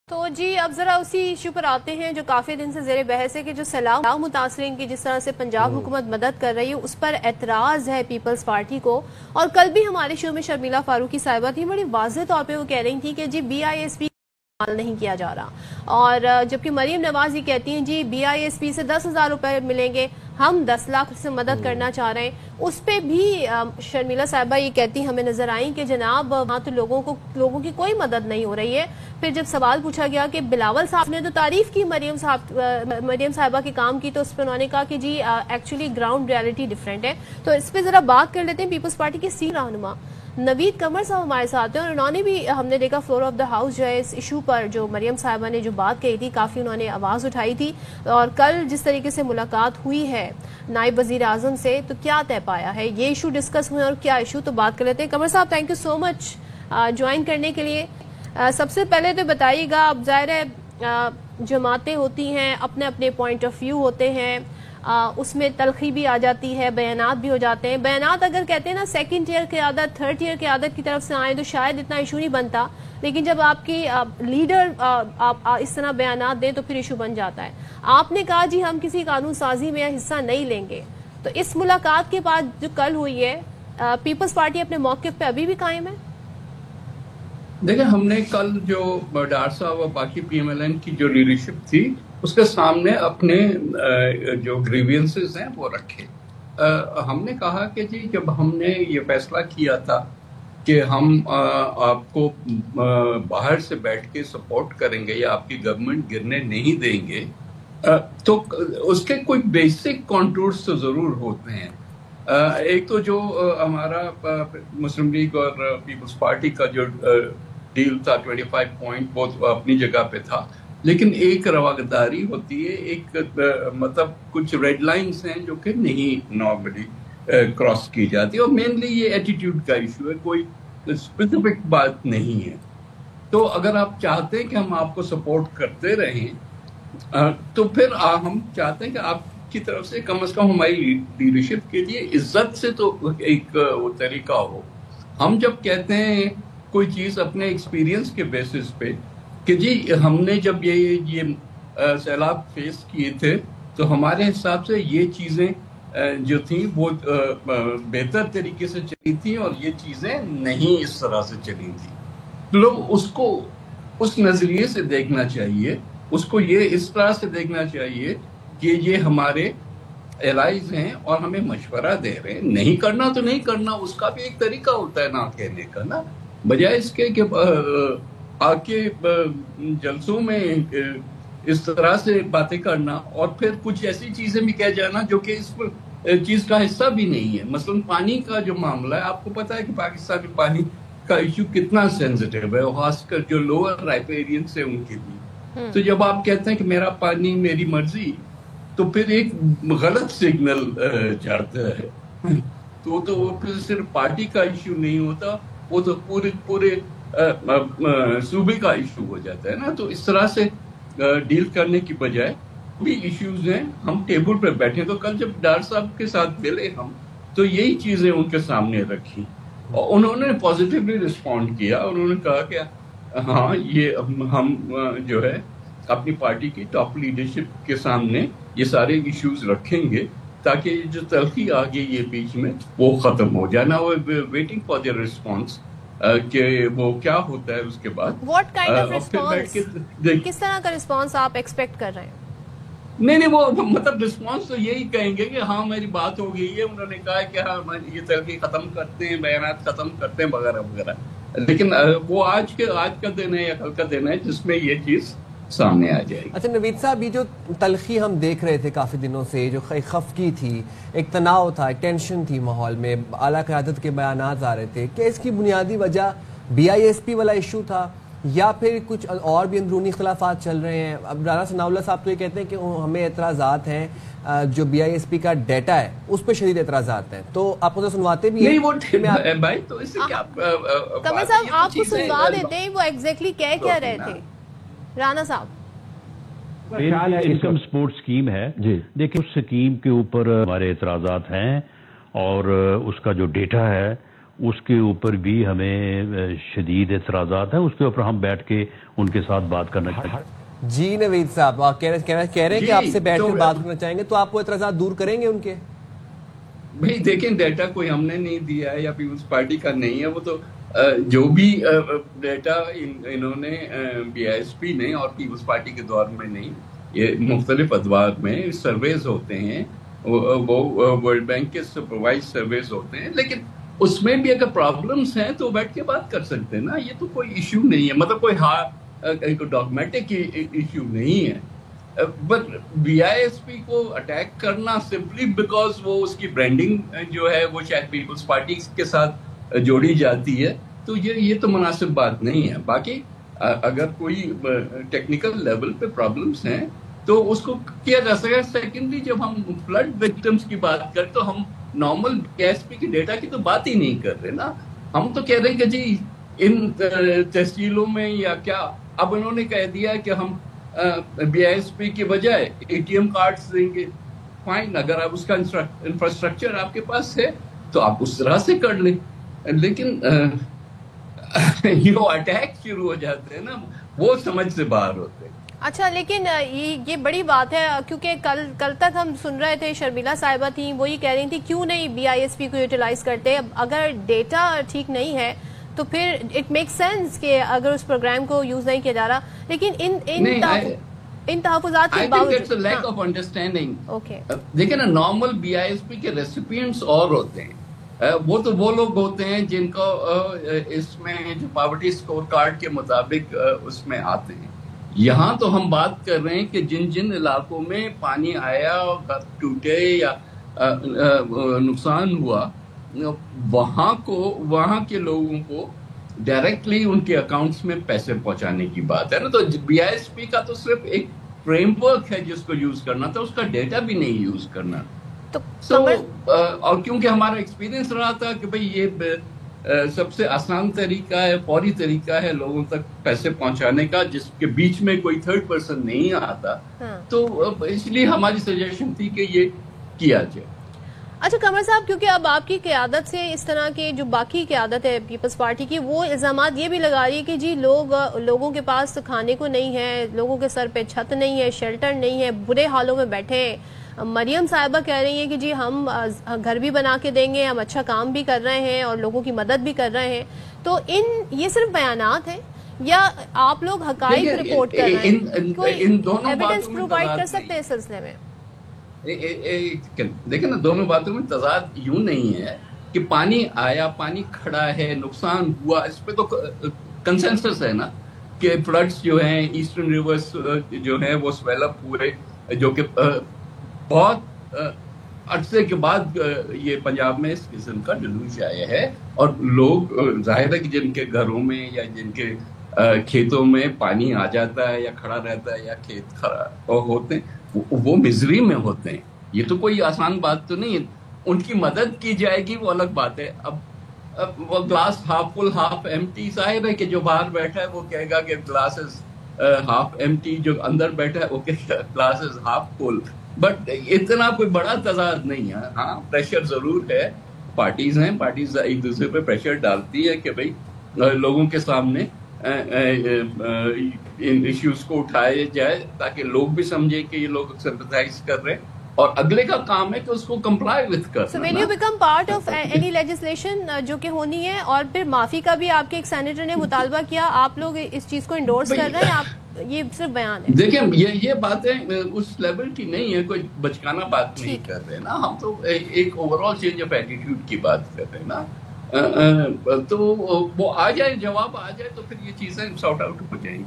تو جی اب ذرا اسی ایشو پر آتے ہیں جو کافی دن سے زیر بحث ہے کہ جو سیلاب متاثرین کی جس طرح سے پنجاب حکومت مدد کر رہی ہے اس پر اعتراض ہے پیپلز پارٹی کو. اور کل بھی ہمارے شو میں شرمیلا فاروقی صاحبہ تھی, بڑی واضح طور پہ وہ کہہ رہی تھی کہ جی BISP نہیں کیا جا رہا, اور جبکہ مریم نواز یہ کہتی ہیں جی BISP سے 10,000 روپے ملیں گے, ہم 10 لاکھ سے مدد کرنا چاہ رہے ہیں. اس پہ بھی شرمیلا صاحبہ یہ کہتی ہمیں نظر آئیں کہ جناب وہاں تو لوگوں کی کوئی مدد نہیں ہو رہی ہے. پھر جب سوال پوچھا گیا کہ بلاول صاحب نے تو تعریف کی مریم صاحبہ کے کام کی, تو اس پہ انہوں نے کہا کہ جی ایکچولی گراؤنڈ ریالٹی ڈیفرنٹ ہے. تو اس پہ ذرا بات کر لیتے ہیں. پیپلز پارٹی کے سینئر رہنما نوید قمر صاحب ہمارے ساتھ ہیں, اور انہوں نے بھی ہم نے دیکھا فلور آف دا ہاؤس جو ہے اس ایشو پر جو مریم صاحبہ نے جو بات کہی تھی کافی انہوں نے آواز اٹھائی تھی. اور کل جس طریقے سے ملاقات ہوئی ہے نائب وزیر اعظم سے, تو کیا طے پایا ہے, یہ ایشو ڈسکس ہوئے اور کیا ایشو, تو بات کر لیتے ہیں. قمر صاحب thank you so much join کرنے کے لیے. سب سے پہلے تو بتائیے گا, اب ظاہر ہے جماعتیں ہوتی ہیں, اپنے اپنے پوائنٹ آف ویو ہوتے ہیں, اس میں تلخی بھی آ جاتی ہے, بیانات بھی ہو جاتے ہیں. بیانات اگر کہتے ہیں نا سیکنڈ ٹیئر قیادت تھرڈ ٹیئر قیادت کی طرف سے آئیں تو شاید اتنا ایشو نہیں بنتا, لیکن جب آپ کی لیڈر آپ اس طرح بیانات دیں تو پھر ایشو بن جاتا ہے. آپ نے کہا جی ہم کسی قانون سازی میں حصہ نہیں لیں گے, تو اس ملاقات کے بعد جو کل ہوئی ہے پیپلز پارٹی اپنے موقف پہ ابھی بھی قائم ہے؟ دیکھیں, ہم نے کل جو ڈار صاحب اور باقی PMLN کی جو لیڈرشپ تھی اس کے سامنے اپنے جو گریوینسز ہیں وہ رکھے. ہم نے کہا کہ جی جب ہم نے یہ فیصلہ کیا تھا کہ ہم آپ کو باہر سے بیٹھ کے سپورٹ کریں گے یا آپ کی گورنمنٹ گرنے نہیں دیں گے, تو اس کے کوئی بیسک کانٹورز تو ضرور ہوتے ہیں. ایک تو جو ہمارا مسلم لیگ اور پیپلز پارٹی کا جو ڈیل تھا 25 پوائنٹ وہ اپنی جگہ پہ تھا, لیکن ایک رواداری ہوتی ہے, ایک مطلب کچھ ریڈ لائنز ہیں جو کہ نہیں نارملی کراس کی جاتی, اور مینلی یہ ایٹیٹیوڈ کا ایشو ہے, کوئی اسپیسیفک بات نہیں ہے. تو اگر آپ چاہتے ہیں کہ ہم آپ کو سپورٹ کرتے رہیں تو پھر ہم چاہتے ہیں کہ آپ کی طرف سے کم از کم ہماری لیڈرشپ کے لیے عزت سے تو ایک وہ طریقہ ہو. ہم جب کہتے ہیں کوئی چیز اپنے ایکسپیرینس کے بیسس پہ کہ جی ہم نے جب یہ سیلاب فیس کیے تھے تو ہمارے حساب سے یہ چیزیں جو تھیں وہ بہتر طریقے سے چلی تھیں اور یہ چیزیں نہیں اس طرح سے چلی تھیں. لوگ اس کو اس نظریے سے دیکھنا چاہیے, اس کو یہ اس طرح سے دیکھنا چاہیے کہ یہ ہمارے الائز ہیں اور ہمیں مشورہ دے رہے ہیں. نہیں کرنا تو نہیں کرنا, اس کا بھی ایک طریقہ ہوتا ہے نہ کہنے کا, نا بجائے اس کے کہ آ کے جلسوں میں اس طرح سے باتیں کرنا اور پھر کچھ ایسی چیزیں بھی کہہ جانا جو کہ اس چیز کا حصہ بھی نہیں ہے. مثلا پانی کا جو معاملہ ہے, آپ کو پتا ہے کہ پاکستان میں پانی کا ایشو کتنا سینسٹیو ہے, خاص کر جو لوور رائپیرینس ہیں ان کے لیے. تو جب آپ کہتے ہیں کہ میرا پانی میری مرضی, تو پھر ایک غلط سگنل جاتا ہے. تو وہ پھر صرف پارٹی کا ایشو نہیں ہوتا, وہ تو پورے صوبے کا ایشو ہو جاتا ہے نا. تو اس طرح سے ڈیل کرنے کی بجائے بھی ایشوز ہیں, ہم ٹیبل پہ بیٹھے. تو کل جب ڈار صاحب کے ساتھ ملے ہم, تو یہی چیزیں ان کے سامنے رکھی اور انہوں نے پازیٹیولی رسپونڈ کیا. انہوں نے کہا کہ ہاں یہ ہم جو ہے اپنی پارٹی کی ٹاپ لیڈرشپ کے سامنے یہ سارے ایشوز رکھیں گے تاکہ جو تلخی آ گئی یہ بیچ میں وہ ختم ہو جائے. نا وہ ویٹنگ فار دیئر رسپانس کہ وہ کیا ہوتا ہے اس کے بعد. واٹ کائنڈ آف رسپانس, کس طرح کا رسپانس آپ ایکسپیکٹ کر رہے ہیں؟ نہیں وہ مطلب رسپانس تو یہی کہیں گے کہ ہاں میری بات ہو گئی ہے, انہوں نے کہا کہ ہاں یہ تلخی ختم کرتے ہیں, بیانات ختم کرتے ہیں وغیرہ وغیرہ. لیکن وہ آج کا دن ہے یا کل کا دن ہے جس میں یہ چیز سامنے آ جائے گی. اچھا نوید صاحب, یہ جو تلخی ہم دیکھ رہے تھے کافی دنوں سے, جو خفگی تھی, ایک تناؤ تھا, ایک ٹینشن تھی ماحول میں, اعلیٰ قیادت کے بیانات آ رہے تھے, کہ اس کی بنیادی وجہ BISP والا ایشو تھا یا پھر کچھ اور بھی اندرونی اختلافات چل رہے ہیں؟ اب رانا ثناء اللہ صاحب تو یہ کہتے ہیں کہ ہمیں اعتراضات ہیں, جو BISP کا ڈیٹا ہے اس پہ شدید اعتراضات ہیں, تو آپ کو سنواتے بھی ہیں؟ نہیں بھائی, تو اس سے کیا قمر صاحب آپ کو سنوا دیتے ہیں وہ ایگزیکٹلی کہہ رہے تھے رانا صاحب. انکم سپورٹ اسکیم ہے, دیکھیں اس اسکیم کے اوپر ہمارے اعتراضات ہیں اور اس کا جو ڈیٹا ہے اس کے اوپر بھی ہمیں شدید اعتراضات ہیں. اس کے اوپر ہم بیٹھ کے ان کے ساتھ بات کرنا چاہیے. جی نوید صاحب آپ کہہ رہے ہیں کہ آپ سے بیٹھ کر بات کرنا چاہیں گے, تو آپ وہ اعتراضات دور کریں گے ان کے؟ بھائی دیکھیں, ڈیٹا کوئی ہم نے نہیں دیا ہے یا پیپلز پارٹی کا نہیں ہے, وہ تو جو بھی ڈیٹا انہوں نے BISP نے اور پیپلز پارٹی کے دور میں نہیں, یہ مختلف ادوار میں سرویز ہوتے ہیں, وہ ورلڈ بینک کے سپروائز سرویز ہوتے ہیں, لیکن اس میں بھی اگر پرابلمس ہیں تو بیٹھ کے بات کر سکتے ہیں نا. یہ تو کوئی ایشو نہیں ہے, مطلب کوئی ڈاگمیٹک ایشو نہیں ہے. بٹ BISP کو اٹیک کرنا سمپلی بیکاز وہ اس کی برانڈنگ جو ہے وہ شاید پیپلز پارٹی کے ساتھ جوڑی جاتی ہے, تو یہ تو مناسب بات نہیں ہے. باقی اگر کوئی ٹیکنیکل لیول پہ پرابلمس ہیں تو اس کو کیا جا سکتا ہے. سیکنڈلی جب ہم فلڈ وکٹمس کی بات کریں تو ہم نارمل BISP کی ڈیٹا کی تو بات ہی نہیں کر رہے نا. ہم تو کہہ رہے ہیں کہ جی ان تحصیلوں میں یا کیا, اب انہوں نے کہہ دیا کہ ہم BISP کی بجائے ATM کارڈز دیں گے. فائن, اگر آپ اس کا انفراسٹرکچر آپ کے پاس ہے تو آپ اس طرح سے کر لیں, لیکن یہ اٹیک شروع ہو جاتے ہیں نا, وہ سمجھ سے باہر ہوتے ہیں. اچھا, لیکن یہ بڑی بات ہے کیونکہ کل تک ہم سن رہے تھے, شرمیلا صاحبہ تھیں, وہی کہہ رہی تھی کیوں نہیں BISP کو یوٹیلائز کرتے. اگر ڈیٹا ٹھیک نہیں ہے تو پھر اٹ میک سینس کہ اگر اس پروگرام کو یوز نہیں کیا جا رہا. لیکن ان تحفظات کے باوجود دیکھیں نا, نارمل BISP کے ریسیپینٹس اور ہوتے ہیں, وہ تو وہ لوگ ہوتے ہیں جن کو اس میں جو پاورٹی اسکور کارڈ کے مطابق اس میں آتے ہیں. یہاں تو ہم بات کر رہے ہیں کہ جن علاقوں میں پانی آیا, ٹوٹے یا نقصان ہوا, وہاں کے لوگوں کو ڈائریکٹلی ان کے اکاؤنٹس میں پیسے پہنچانے کی بات ہے نا. تو BISP کا تو صرف ایک فریم ورک ہے جس کو یوز کرنا تھا, اس کا ڈیٹا بھی نہیں یوز کرنا. اور کیونکہ ہمارا ایکسپیرینس رہا تھا کہ بھئی یہ سب سے آسان طریقہ ہے, فوری طریقہ ہے لوگوں تک پیسے پہنچانے کا, جس کے بیچ میں کوئی تھرڈ پرسن نہیں آتا, تو اس لیے ہماری سجیشن تھی کہ یہ کیا جائے. اچھا قمر صاحب, کیونکہ اب آپ کی قیادت سے اس طرح کے جو باقی قیادت ہے پیپلز پارٹی کی, وہ الزامات یہ بھی لگا رہی ہے کہ جی لوگوں کے پاس کھانے کو نہیں ہے, لوگوں کے سر پہ چھت نہیں ہے, شیلٹر نہیں ہے, برے حالوں میں بیٹھے ہیں. مریم صاحبہ کہہ رہی ہیں کہ جی ہم گھر بھی بنا کے دیں گے, ہم اچھا کام بھی کر رہے ہیں اور لوگوں کی مدد بھی کر رہے ہیں. تو یہ صرف بیانات ہیں یا آپ لوگ حقائق رپورٹ کر رہے ہیں؟ کوئی ایویڈنس پرووائڈ کر سکتے ہیں اس سلسلے میں؟ دیکھیں نا, دونوں باتوں میں تضاد یوں نہیں ہے کہ پانی آیا, پانی کھڑا ہے, نقصان ہوا, اس پہ تو کنسنسس ہے نا کہ فلڈز جو ہیں ایسٹرن ریورز جو ہیں وہ سویل اپ ہوئے, جو کہ بہت عرصے کے بعد یہ پنجاب میں اس قسم کا ڈیلوژ آیا ہے. اور لوگ ظاہر ہے کہ جن کے گھروں میں یا جن کے کھیتوں میں پانی آ جاتا ہے یا کھڑا رہتا ہے یا کھیت خراب ہوتے ہیں, وہ مزری میں ہوتے ہیں. یہ تو کوئی آسان بات تو نہیں ہے. ان کی مدد کی جائے گی وہ الگ بات ہے. اب وہ glass half full half empty, ظاہر ہے کہ جو باہر بیٹھا ہے وہ کہے گا کہ گلاس از ہاف ایمٹی, جو اندر بیٹھا ہے وہ کہے گا glass is half full. But اتنا کوئی بڑا تضاد نہیں ہے. ہاں پریشر ضرور ہے, پارٹیز ہیں, پارٹیز ایک دوسرے پہ پریشر ڈالتی ہے کہ بھئی لوگوں کے سامنے ان ایشوز کو اٹھائے جائے تاکہ لوگ بھی سمجھیں کہ یہ لوگ سمپتھائز کر رہے ہیں, اور اگلے کا کام ہے کہ اس کو کمپلائی وتھ کرنا. So when you become part of any legislation جو کہ ہونی ہے, اور پھر معافی کا بھی آپ کے ایک سینیٹر نے مطالبہ کیا, آپ لوگ اس چیز کو انڈورس کر رہے ہیں؟ آپ یہ صرف بیان ہے. دیکھیں یہ باتیں اس لیول کی نہیں ہے, کوئی بچکانا بات نہیں کر رہے نا. ہم تو ایک over all change of attitude کی بات کر رہے ہیں نا. تو وہ آ جائے, جواب آ جائے تو پھر یہ چیزیں سارٹ آؤٹ ہو جائیں گی.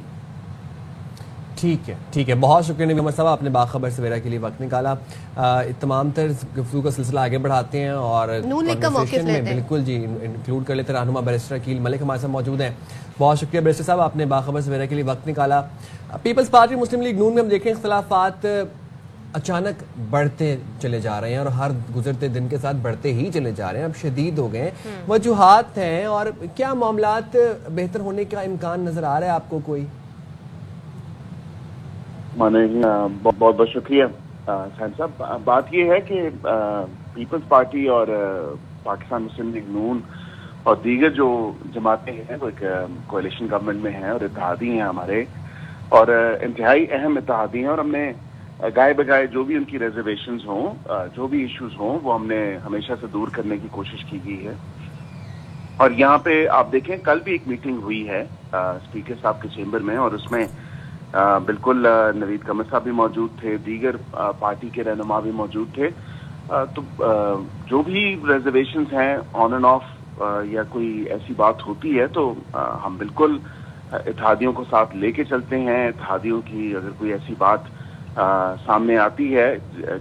ٹھیک ہے. بہت شکریہ نبی محمد صاحب, آپ نے باخبر سویرا کے لیے وقت نکالا. تمام تر گفتگو کا سلسلہ آگے بڑھاتے ہیں اور بالکل جی انکلوڈ کر لیتے ہیں. رہنما بیرسٹر عقیل ملک ہمارے ساتھ موجود ہیں. بہت شکریہ بیرسٹر صاحب, آپ نے باخبر سویرا کے لیے وقت نکالا. پیپلز پارٹی مسلم لیگ نون میں ہم دیکھیں اختلافات اچانک بڑھتے چلے جا رہے ہیں اور ہر گزرتے دن کے ساتھ بڑھتے ہی چلے جا رہے ہیں, اب شدید ہو گئے ہیں. وجوہات ہیں, اور کیا معاملات بہتر ہونے کا امکان نظر آ رہا ہے آپ کو کوئی؟ بہت بہت شکریہ صاحب صاحب. بات یہ ہے کہ پیپلز پارٹی اور پاکستان مسلم لیگ نون اور دیگر جو جماعتیں ہیں وہ ایک کوalition گورنمنٹ میں ہیں اور اتحادی ہیں ہمارے، اور انتہائی اہم اتحادی ہیں، اور ہم نے گائے بگائے جو بھی ان کی ریزرویشنز ہوں، جو بھی ایشوز ہوں، وہ ہم نے ہمیشہ سے دور کرنے کی کوشش کی گئی ہے۔ اور یہاں پہ آپ دیکھیں کل بھی ایک میٹنگ ہوئی ہے اسپیکر صاحب کے چیمبر میں، اور اس میں بالکل نوید قمر صاحب بھی موجود تھے، دیگر پارٹی کے رہنما بھی موجود تھے۔ تو جو بھی ریزرویشنز ہیں آن اینڈ آف یا کوئی ایسی بات ہوتی ہے تو ہم بالکل اتحادیوں کو ساتھ لے کے چلتے ہیں۔ اتحادیوں کی اگر کوئی ایسی بات سامنے آتی ہے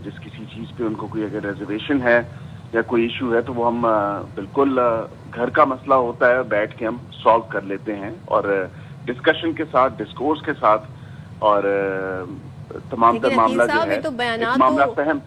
جس کسی چیز پہ ان کو کوئی اگر ریزرویشن ہے یا کوئی ایشو ہے تو وہ ہم بالکل گھر کا مسئلہ ہوتا ہے بیٹھ کے ہم سالو کر لیتے ہیں، اور ڈسکشن کے ساتھ، ڈسکورس کے ساتھ، اور تمام تر معاملہ جو ہے معاملہ فہم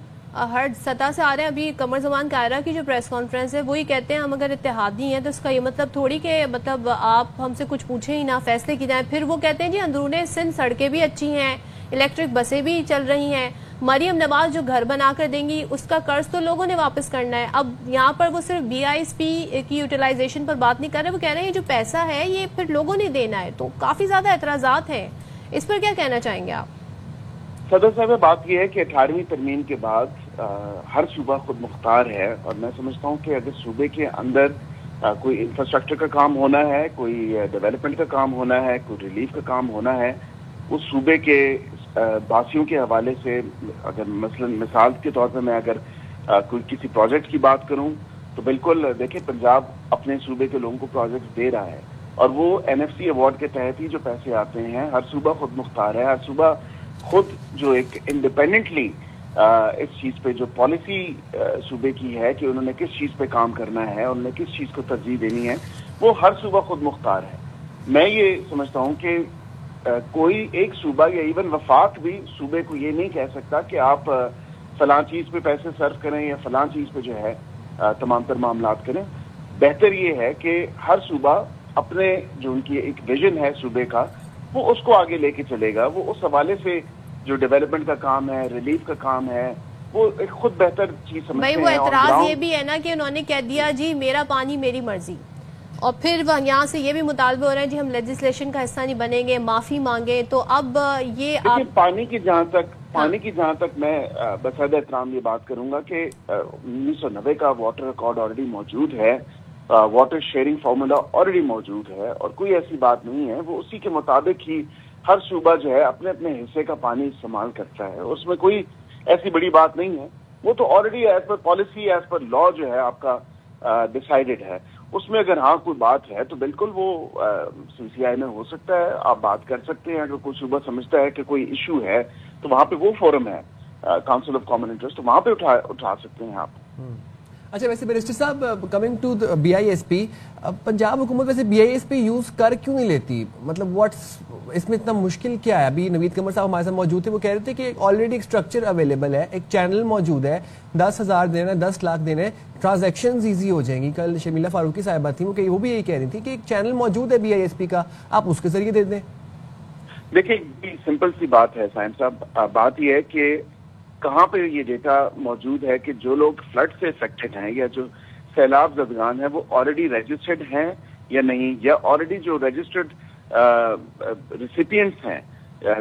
ہر سطح سے آ رہے ہیں۔ ابھی قمر زمان قاہرہ کی جو پریس کانفرنس ہے وہی کہتے ہیں ہم اگر اتحادی ہیں تو اس کا یہ مطلب تھوڑی کہ مطلب آپ ہم سے کچھ پوچھیں ہی نہ، فیصلے کی جائیں۔ پھر وہ کہتے ہیں جی اندرون سندھ سڑکیں بھی اچھی ہیں، الیکٹرک بسیں بھی چل رہی ہیں، مریم نواز جو گھر بنا کر دیں گی اس کا قرض تو لوگوں نے واپس کرنا ہے۔ اب یہاں پر وہ صرف BISP کی یوٹیلائزیشن پر بات نہیں کر رہے، وہ کہہ رہے ہیں جو پیسہ ہے یہ پھر لوگوں نے دینا ہے۔ تو کافی زیادہ اعتراضات ہیں، اس پر کیا کہنا چاہیں گے آپ؟ صدر صاحب، بات یہ ہے کہ 18ویں ترمیم کے بعد ہر صوبہ خود مختار ہے، اور میں سمجھتا ہوں کہ اگر صوبے کے اندر کوئی انفراسٹرکچر کا کام ہونا ہے، کوئی ڈیولپمنٹ کا کام ہونا ہے، کوئی ریلیف کا کام ہونا ہے، اس صوبے کے باسیوں کے حوالے سے اگر مثال کے طور پہ میں اگر کوئی کسی پروجیکٹ کی بات کروں تو بالکل دیکھیں پنجاب اپنے صوبے کے لوگوں کو پروجیکٹ دے رہا ہے، اور وہ NFC ایوارڈ کے تحت ہی جو پیسے آتے ہیں، ہر صوبہ خود مختار ہے، ہر صوبہ خود جو ایک انڈیپینڈنٹلی اس چیز پہ جو پالیسی صوبے کی ہے کہ انہوں نے کس چیز پہ کام کرنا ہے، انہوں نے کس چیز کو ترجیح دینی ہے، وہ ہر صوبہ خود مختار ہے۔ میں یہ سمجھتا ہوں کہ کوئی ایک صوبہ یا ایون وفاق بھی صوبے کو یہ نہیں کہہ سکتا کہ آپ فلاں چیز پہ پیسے صرف کریں یا فلاں چیز پہ جو ہے تمام تر معاملات کریں۔ بہتر یہ ہے کہ ہر صوبہ اپنے جو ان کی ایک ویژن ہے صوبے کا وہ اس کو آگے لے کے چلے گا، وہ اس حوالے سے جو ڈیولپمنٹ کا کام ہے، ریلیف کا کام ہے، وہ ایک خود بہتر چیز سمجھتے ہیں۔ بھائی وہ اعتراض یہ بھی ہے نا کہ انہوں نے کہہ دیا جی میرا پانی میری مرضی، اور پھر یہاں سے یہ بھی مطالبہ ہو رہے ہیں جی ہم لیجسلیشن کا حصہ نہیں بنیں گے، معافی مانگیں۔ تو اب یہ پانی کی جہاں تک میں بصد احترام یہ بات کروں گا کہ 1990 کا واٹر ریکارڈ آلریڈی موجود ہے، واٹر شیئرنگ فارمولا آلریڈی موجود ہے، اور کوئی ایسی بات نہیں ہے، وہ اسی کے مطابق ہی ہر صوبہ جو ہے اپنے اپنے حصے کا پانی استعمال کرتا ہے، اس میں کوئی ایسی بڑی بات نہیں ہے، وہ تو already as per policy, as per law جو ہے آپ کا ڈیسائیڈڈ ہے۔ اس میں اگر ہاں کوئی بات ہے تو بالکل وہ CCI میں ہو سکتا ہے، آپ بات کر سکتے ہیں۔ اگر کوئی صوبہ سمجھتا ہے کہ کوئی ایشو ہے تو وہاں پہ وہ فورم ہے کاؤنسل آف کامن انٹرسٹ، تو وہاں پہ اٹھا سکتے ہیں آپ۔ اچھا، ویسے بیرسٹر صاحب کمنگ ٹو BISP، پنجاب حکومت ویسے BISP یوز کر کیوں نہیں لیتی؟ مطلب اس میں اتنا مشکل کیا ہے؟ ابھی نوید قمر صاحب ہمارے ساتھ موجود تھے، وہ کہہ رہے تھے کہ آلریڈی ایک اسٹرکچر اویلیبل ہے، ایک چینل موجود ہے، 10,000 دینا، 10 لاکھ دینے، ٹرانزیکشنز ایزی ہو جائیں گی۔ کل شمیلہ فاروقی صاحبہ تھیں، وہ بھی یہی کہہ رہی تھی کہ ایک چینل موجود ہے BISP کا، آپ اس کے ذریعے دے دیں۔ دیکھیں سمپل سی بات ہے سائن صاحب، بات یہ ہے کہ کہاں پہ یہ ڈیٹا موجود ہے کہ جو لوگ فلڈ سے افیکٹڈ ہیں یا جو سیلاب زدگان ہیں وہ آلریڈی رجسٹرڈ ہیں یا نہیں، یا آلریڈی جو رجسٹرڈ ریسیپینٹس ہیں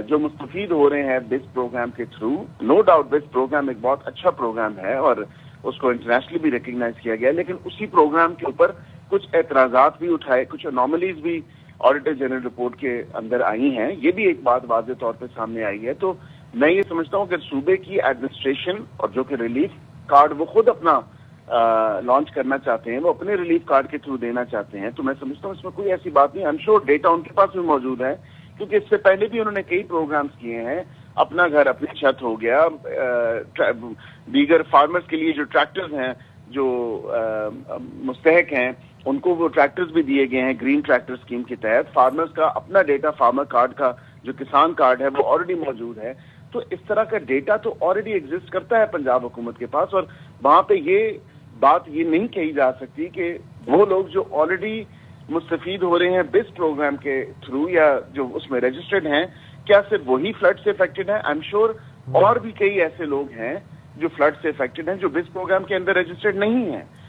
جو مستفید ہو رہے ہیں بس پروگرام کے تھرو۔ نو ڈاؤٹ بس پروگرام ایک بہت اچھا پروگرام ہے اور اس کو انٹرنیشنلی بھی ریکگنائز کیا گیا، لیکن اسی پروگرام کے اوپر کچھ اعتراضات بھی اٹھائے، کچھ انوملیز بھی آڈیٹر جنرل رپورٹ کے اندر آئی ہیں، یہ بھی ایک بات واضح طور پہ سامنے آئی ہے۔ تو میں یہ سمجھتا ہوں کہ صوبے کی ایڈمنسٹریشن اور جو کہ ریلیف کارڈ وہ خود اپنا لانچ کرنا چاہتے ہیں، وہ اپنے ریلیف کارڈ کے تھرو دینا چاہتے ہیں، تو میں سمجھتا ہوں اس میں کوئی ایسی بات نہیں۔ انشور ڈیٹا ان کے پاس بھی موجود ہے، کیونکہ اس سے پہلے بھی انہوں نے کئی پروگرامز کیے ہیں، اپنا گھر اپنی چھت ہو گیا، دیگر فارمرز کے لیے جو ٹریکٹرز ہیں جو مستحق ہیں ان کو وہ ٹریکٹرز بھی دیے گئے ہیں گرین ٹریکٹر اسکیم کے تحت۔ فارمرز کا اپنا ڈیٹا، فارمر کارڈ کا جو کسان کارڈ ہے وہ آلریڈی موجود ہے، تو اس طرح کا ڈیٹا تو آلریڈی ایگزسٹ کرتا ہے پنجاب حکومت کے پاس، اور وہاں پہ یہ بات یہ نہیں کہی جا سکتی کہ وہ لوگ جو آلریڈی مستفید ہو رہے ہیں بس پروگرام کے تھرو یا جو اس میں رجسٹرڈ ہیں، کیا صرف وہی فلڈ سے افیکٹڈ ہیں؟ آئی ایم شیور اور بھی کئی ایسے لوگ ہیں جو فلڈ سے افیکٹڈ ہیں جو بس پروگرام کے اندر رجسٹرڈ نہیں ہیں۔